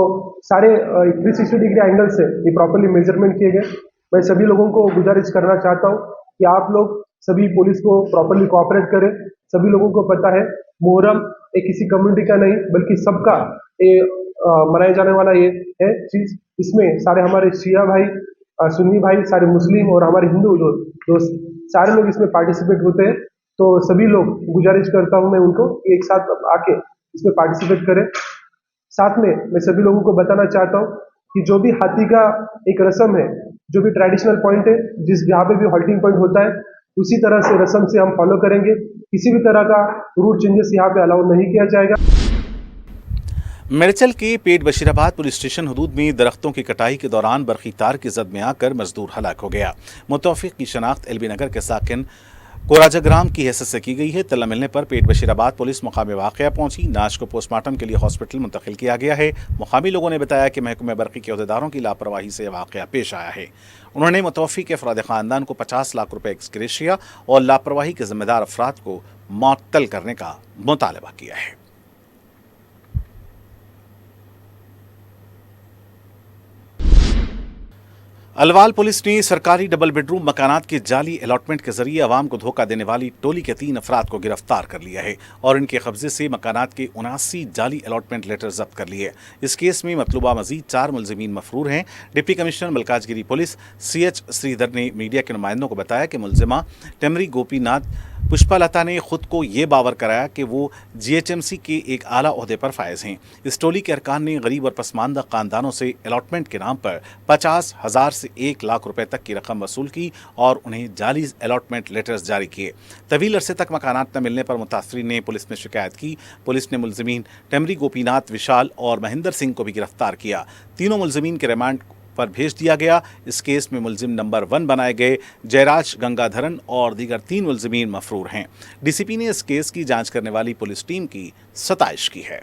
سارے 360 ڈگری اینگل سے یہ پراپرلی میجرمنٹ کیے گئے۔ میں سبھی لوگوں کو گزارش کرنا چاہتا ہوں کہ آپ لوگ سبھی پولیس کو پراپرلی کوآپریٹ کریں۔ سبھی لوگوں کو پتا ہے محرم ایک کسی کمیونٹی کا نہیں بلکہ سب کا منائے جانے والا یہ ہے چیز۔ اس میں سارے ہمارے شیعہ بھائی، سنی بھائی، سارے مسلم اور ہمارے ہندو دوست سارے لوگ اس میں پارٹیسپیٹ ہوتے ہیں۔ تو سبھی لوگ گزارش کرتا ہوں میں ان کو ایک ساتھ آ کے اس میں پارٹیسپیٹ کریں۔ ساتھ میں سبھی لوگوں کو بتانا چاہتا ہوں کہ جو بھی ہاتھی کا ایک رسم ہے، جو بھی ٹریڈیشنل پوائنٹ ہے، جہاں پہ بھی ہالٹنگ پوائنٹ ہوتا ہے، اسی طرح سے رسم سے ہم فالو کریں گے۔ کسی بھی طرح کا روٹ چینجز یہاں پہ الاؤ نہیں کیا جائے گا۔ میرچل کے پیٹ بشیرآباد پولیس اسٹیشن حدود میں درختوں کی کٹائی کے دوران برقی تار کی زد میں آ کر مزدور ہلاک ہو گیا۔ متوفق کی شناخت ایل بی نگر کے ساکن کوراجگرام کی حیثیت سے کی گئی ہے۔ اطلاع ملنے پر پیٹ بشیرآباد پولیس مقام واقعہ پہنچی، لاش کو پوسٹ مارٹم کے لیے ہاسپٹل منتقل کیا گیا ہے۔ مقامی لوگوں نے بتایا کہ محکمہ برقی کے عہدیداروں کی لاپرواہی سے واقعہ پیش آیا ہے۔ انہوں نے متوفی کے افراد خاندان کو 50 لاکھ روپے ایکس گریشیا اور لاپرواہی کے ذمہ دار افراد کو معطل کرنے کا مطالبہ کیا ہے۔ الوال پولیس نے سرکاری ڈبل بیڈ روم مکانات کے جعلی الاٹمنٹ کے ذریعے عوام کو دھوکہ دینے والی ٹولی کے 3 افراد کو گرفتار کر لیا ہے اور ان کے قبضے سے مکانات کے 79 جعلی الاٹمنٹ لیٹر ضبط کر لیے۔ اس کیس میں مطلوبہ مزید 4 ملزمین مفرور ہیں۔ ڈپٹی کمشنر ملکاج گیری پولیس CH سریدر نے میڈیا کے نمائندوں کو بتایا کہ ملزمہ ٹیمری گوپی ناتھ پشپا لتا نے خود کو یہ باور کرایا کہ وہ GHMC کے ایک اعلیٰ عہدے پر فائز ہیں۔ اس ٹولی کے ارکان نے غریب اور پسماندہ خاندانوں سے الاٹمنٹ کے نام پر 50,000 سے 1 لاکھ روپے تک کی رقم وصول کی اور انہیں جعلی الاٹمنٹ لیٹرز جاری کیے۔ طویل عرصے تک مکانات نہ ملنے پر متاثرین نے پولیس میں شکایت کی۔ پولیس نے ملزمین ٹیمری گوپی ناتھ، وشال اور مہندر سنگھ کو بھی گرفتار کیا۔ تینوں ملزمین کے ریمانڈ پر بھیج دیا گیا۔ اس کیس میں ملزم نمبر 1 بنائے گئے جیراج گنگا دھرن اور دیگر 3 ملزمین مفرور ہیں۔ ڈی سی پی نے اس کیس کی جانچ کرنے والی پولیس ٹیم کی ستائش کی ہے۔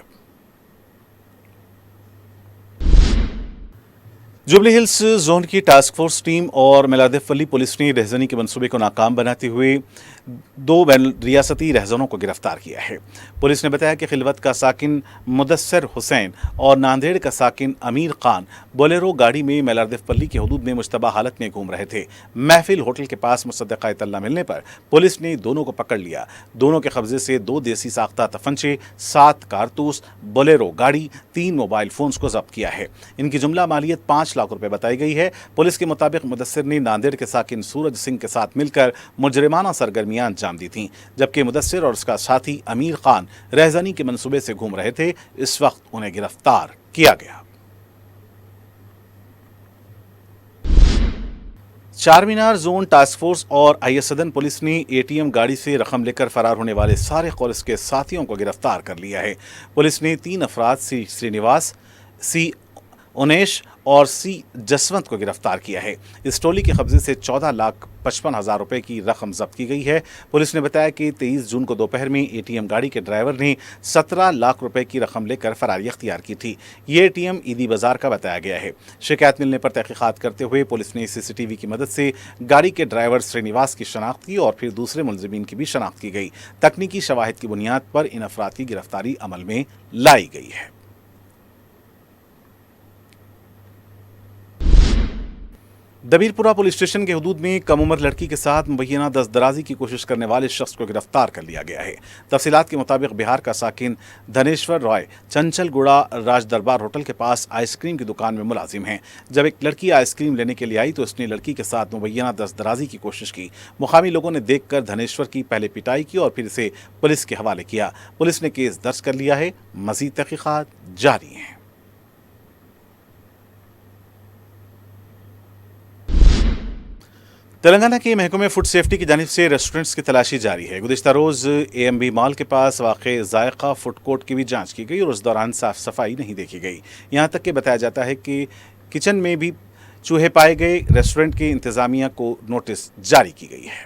جوبلی ہلز زون کی ٹاسک فورس ٹیم اور میلادیف ولی پولیس نے رہزنی کے منصوبے کو ناکام بناتے ہوئے 2 بین ریاستی رہزنوں کو گرفتار کیا ہے۔ پولیس نے بتایا کہ خلوت کا ساکن مدثر حسین اور ناندیڑ کا ساکن امیر خان بولیرو گاڑی میں میلادیف ولی کے حدود میں مشتبہ حالت میں گھوم رہے تھے۔ محفل ہوٹل کے پاس مصدقہ اطلاع ملنے پر پولیس نے دونوں کو پکڑ لیا۔ دونوں کے قبضے سے 2 دیسی ساختہ تفنچے، 7 کارتوس، بولیرو گاڑی، 3 موبائل فونز کو ضبط کیا ہے۔ ان کی جملہ مالیت 5 لاکھ روپے بتائی گئی ہے۔ پولیس کے مطابق مدثر نے ناندیڑ کے ساکن سورج سنگھ کے ساتھ مل کر مجرمانہ سرگرمیاں انجام دی تھیں، جبکہ مدثر اور اس کا ساتھی امیر خان رہزنی کے منصوبے سے گھوم رہے تھے۔ اس وقت انہیں گرفتار کیا گیا۔ چارمینار زون ٹاسک فورس اور IS سدن پولیس نے ATM گاڑی سے رقم لے کر فرار ہونے والے سارق اور اس کے ساتھیوں کو گرفتار کر لیا ہے۔ پولیس نے 3 افراد C سرینیواس، C انیش اور C جسونت کو گرفتار کیا ہے۔ اس ٹولی کے قبضے سے 14,55,000 روپے کی رقم ضبط کی گئی ہے۔ پولیس نے بتایا کہ 23 جون کو دوپہر میں ATM گاڑی کے ڈرائیور نے 17 لاکھ روپے کی رقم لے کر فراری اختیار کی تھی۔ یہ ATM عیدی بازار کا بتایا گیا ہے۔ شکایت ملنے پر تحقیقات کرتے ہوئے پولیس نے CCTV کی مدد سے گاڑی کے ڈرائیور سرینیواس کی شناخت کی اور پھر دوسرے ملزمین کی بھی شناخت کی گئی۔ تکنیکی شواہد کی بنیاد پر ان افراد کی گرفتاری عمل میں لائی گئی ہے۔ दबीरपुरा पुलिस स्टेशन के हदूद में कम उम्र लड़की के साथ मुबैना दस्तदराजी की कोशिश करने वाले शख्स को गिरफ्तार कर लिया गया है। तफसीलात के मुताबिक बिहार का साकिन धनेश्वर रॉय चंचलगुड़ा राज दरबार होटल के पास आइसक्रीम की दुकान में मुलाजिम हैं। जब एक लड़की आइसक्रीम लेने के लिए आई तो उसने लड़की के साथ मुबैना दस्तदराजी की कोशिश की। मुकामी लोगों ने देखकर धनेश्वर की पहले पिटाई की और फिर इसे पुलिस के हवाले किया। पुलिस ने केस दर्ज कर लिया है, मजीद तहकीकात जारी हैं। तेलंगाना के महकमे फूड सेफ्टी की जानिब से रेस्टोरेंट्स की तलाशी जारी है। गुज़िश्ता रोज़ AMB मॉल के पास वाक़े ज़ायक़ा फूड कोर्ट की भी जांच की गई और उस दौरान साफ़ सफाई नहीं देखी गई। यहाँ तक कि बताया जाता है कि किचन में भी चूहे पाए गए। रेस्टोरेंट की इंतज़ामिया को नोटिस जारी की गई है।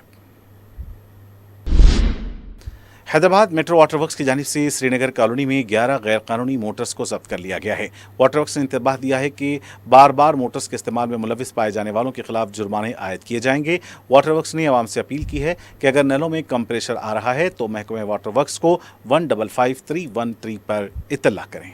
हैदराबाद मेट्रो वाटर वर्क्स की जानिब से श्रीनगर कॉलोनी में 11 गैर कानूनी मोटर्स को जब्त कर लिया गया है। वाटर वर्क्स ने इंतबाह दिया है कि बार बार मोटर्स के इस्तेमाल में मुलविस पाए जाने वालों के खिलाफ जुर्माने आयद किए जाएंगे। वाटर वर्क्स ने आवाम से अपील की है कि अगर नलों में कम प्रेशर आ रहा है तो महकमे वाटर वर्क्स को 155313 पर इत्तला करें।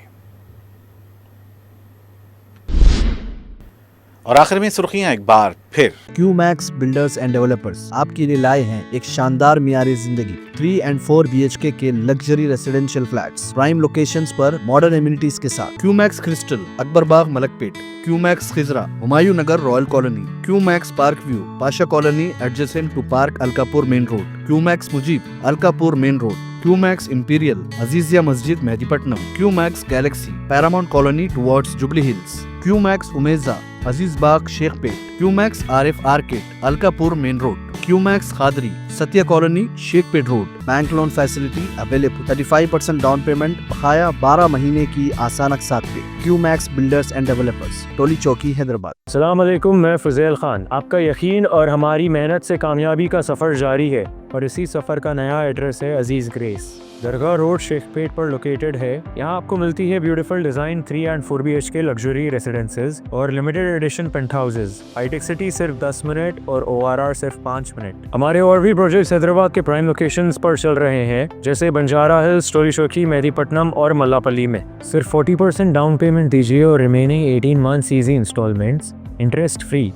और आखिर में सुर्खियां एक बार फिर। क्यूमैक्स बिल्डर्स एंड डेवलपर्स आपके लिए लाए हैं एक शानदार मियारी जिंदगी 3 and 4 BHK के luxury residential flats prime locations पर मॉडर्न एमिनिटीज के साथ। QMax Crystal Akbarbagh Malakpet, QMax Khizra Humayun Nagar Royal Colony, QMax Park View Pasha colony adjacent to park Alkapur main road, QMax Mujeeb Alkapur main road, QMax Imperial Azizia Masjid Mehdipatnam, QMax Galaxy Paramount colony towards Jubilee Hills, QMax Umeja Aziz Bagh Shaikpet, QMax RF arcade Alkapur main road, QMax Khadri Satya colony Shaikpet road. Bank loan facility available. 35% down payment बकाया 12 महीने की आसान अक़सात पे। QMax builders and developers, टोली चौकी, हैदराबाद। अस्सलाम वालेकुम, मैं फज़ेल खान। आपका यकीन और हमारी मेहनत से कामयाबी का सफ़र जारी है और इसी सफ़र का नया एड्रेस है अजीज़ ग्रेस। दरगाह रोड शेखपेट पर लोकेटेड है। यहाँ आपको मिलती है beautiful design 3 and 4 BHK luxury residences और लिमिटेड एडिशन पेंट हाउसेज। हाईटेक सिटी सिर्फ 10 मिनट और ORR सिर्फ 5 मिनट। हमारे और भी प्रोजेक्ट्स हैदराबाद के प्राइम लोकेशंस पर चल रहे हैं, जैसे बंजारा हिल्स, टोली चौकी, मेहदीपट्टनम और मल्लापल्ली में। सिर्फ 40% डाउन पेमेंट दीजिए और remaining 18 months easy installments interest free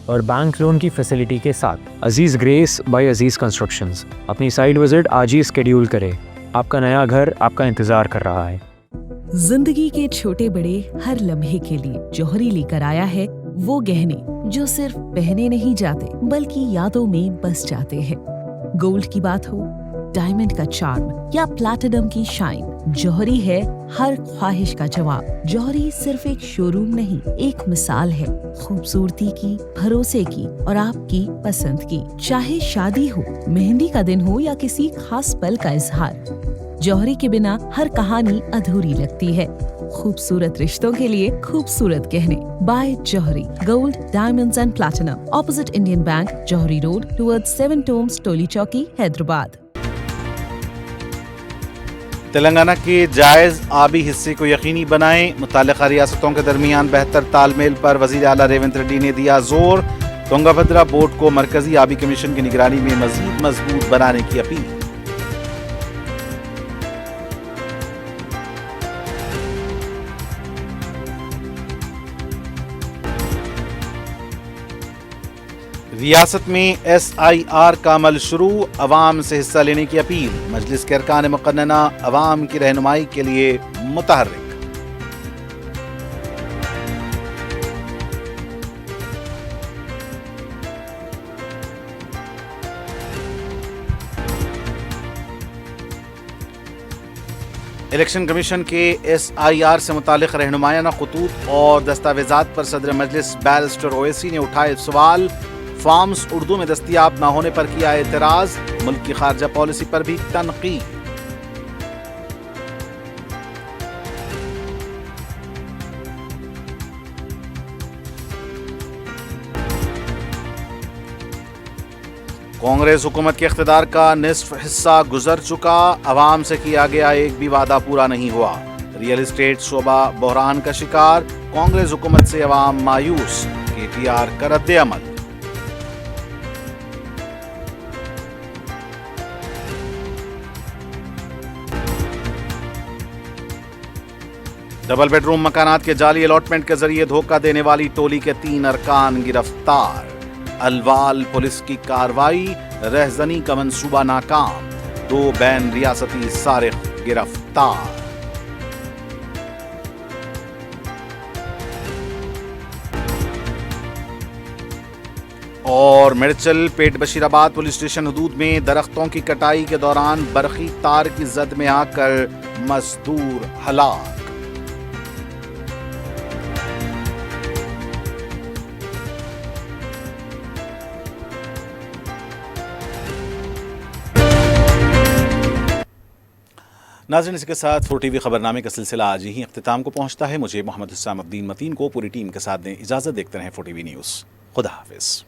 और बैंक लोन की फैसिलिटी के साथ। Aziz grace by Aziz constructions. अपनी साइट विजिट आज ही स्केड्यूल करें। आपका नया घर आपका इंतजार कर रहा है। जिंदगी के छोटे बड़े हर लम्हे के लिए जौहरी लेकर आया है वो गहने जो सिर्फ पहने नहीं जाते बल्कि यादों में बस जाते हैं। गोल्ड की बात हो, डायमंड का चार्म या प्लैटिनम की शाइन, जौहरी है हर ख्वाहिश का जवाब। जौहरी सिर्फ एक शोरूम नहीं, एक मिसाल है खूबसूरती की, भरोसे की और आपकी पसंद की। चाहे शादी हो, मेहंदी का दिन हो या किसी खास पल का इजहार, जौहरी के बिना हर कहानी अधूरी लगती है। खूबसूरत रिश्तों के लिए खूबसूरत गहने by Johari. Gold, diamonds and platinum, opposite Indian Bank, Johari road towards 7 Tombs, Toli Chowki, Hyderabad. Telangana के जायज़ आबी हिस्से को यकीनी बनाएं। मुताल्लिक़ा रियासतों के दरमियान बेहतर तालमेल पर वज़ीर आला रेवंत रेड्डी ने दिया जोर। तुंगभद्रा बोर्ड को मरकजी आबी कमीशन की निगरानी में मज़ीद मजबूत बनाने की अपील। रियासत में SIR का अमल शुरू, अवाम से हिस्सा लेने की अपील। मजलिस के अरकान मुक़न्नना अवाम की रहनुमाई के लिए मुतहर्रिक। इलेक्शन कमीशन के SIR से मुतालिक रहनुमायाना खतूत और दस्तावेजात पर सदर मजलिस बैरिस्टर ओवैसी ने उठाए सवाल। फॉर्म्स उर्दू में दस्तियाब न होने पर किया एतराज। मुल्क की खारजा पॉलिसी पर भी तनकीद। कांग्रेस हुकूमत के इख्तिदार का निस्फ हिस्सा गुजर चुका, अवाम से किया गया एक भी वादा पूरा नहीं हुआ। रियल एस्टेट शोबा बहरान का शिकार, कांग्रेस हुकूमत से अवाम मायूस। KTR का रद्द अमल। डबल बेडरूम मकानात के जाली अलॉटमेंट के जरिए धोखा देने वाली टोली के 3 अरकान गिरफ्तार। अलवाल पुलिस की कार्रवाई, रहजनी का मंसूबा नाकाम, 2 बैन रियासती सारिक गिरफ्तार। और मिर्चल पेट बशीराबाद पुलिस स्टेशन हदूद में दरख्तों की कटाई के दौरान बरखी तार की जद में आकर मजदूर हलाक। नाज़रीन, इसके साथ 4TV खबरनामे का सिलसिला आज ही अख्तिताम को पहुंचता है। मुझे मोहम्मद हुसैनुद्दीन मतीन को पूरी टीम के साथ दें इजाज़त। देखते रहें 4TV न्यूज़। खुदा हाफिज़।